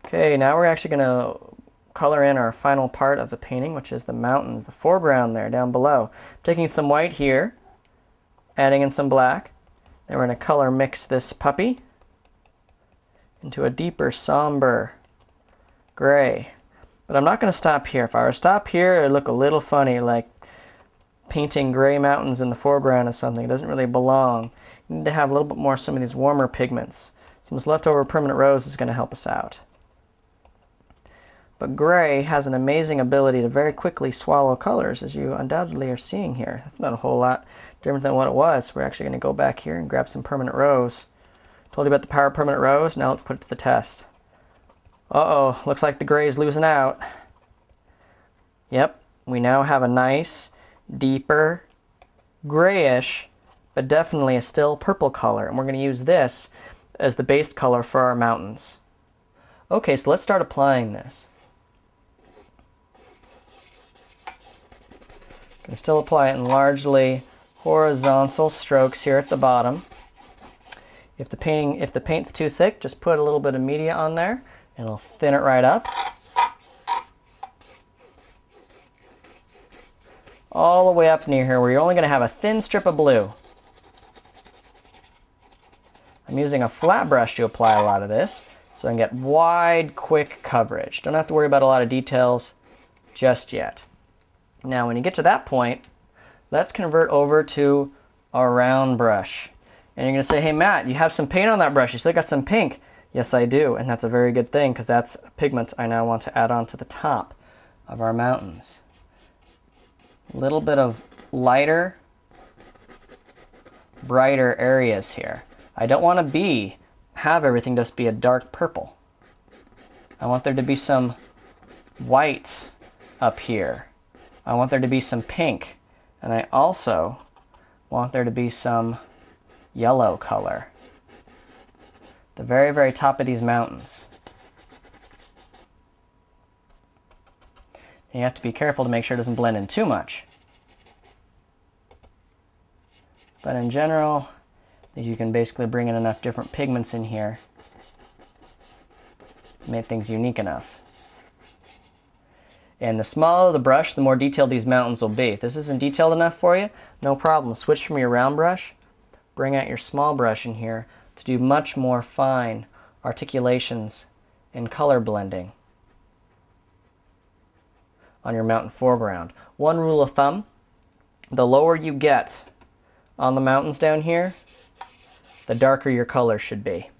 Okay, now we're actually going to color in our final part of the painting, which is the mountains, the foreground there down below. I'm taking some white here, adding in some black. Then we're going to color mix this puppy into a deeper, somber gray. But I'm not going to stop here. If I were to stop here, it would look a little funny, like painting gray mountains in the foreground of something. It doesn't really belong. You need to have a little bit more some of these warmer pigments. Some of this leftover permanent rose is going to help us out. But gray has an amazing ability to very quickly swallow colors, as you undoubtedly are seeing here. That's not a whole lot different than what it was. We're actually going to go back here and grab some permanent rose. Told you about the power of permanent rose. Now let's put it to the test. Uh-oh, looks like the gray is losing out. Yep, we now have a nice, deeper, grayish, but definitely a still purple color. And we're going to use this as the base color for our mountains. Okay, so let's start applying this. Can still apply it in largely horizontal strokes here at the bottom. If the paint's too thick, just put a little bit of media on there and it'll thin it right up. All the way up near here where you're only going to have a thin strip of blue. I'm using a flat brush to apply a lot of this so I can get wide, quick coverage. Don't have to worry about a lot of details just yet. Now when you get to that point, let's convert over to a round brush. And you're going to say, hey Matt, you have some paint on that brush. You still got some pink. Yes, I do. And that's a very good thing because that's a pigment I now want to add on to the top of our mountains. A little bit of lighter, brighter areas here. I don't want to have everything just be a dark purple. I want there to be some white up here. I want there to be some pink. And I also want there to be some yellow color. The very, very top of these mountains. And you have to be careful to make sure it doesn't blend in too much. But in general, you can basically bring in enough different pigments in here to make things unique enough. And the smaller the brush, the more detailed these mountains will be. If this isn't detailed enough for you, no problem. Switch from your round brush, bring out your small brush in here to do much more fine articulations and color blending on your mountain foreground. One rule of thumb, the lower you get on the mountains down here, the darker your color should be.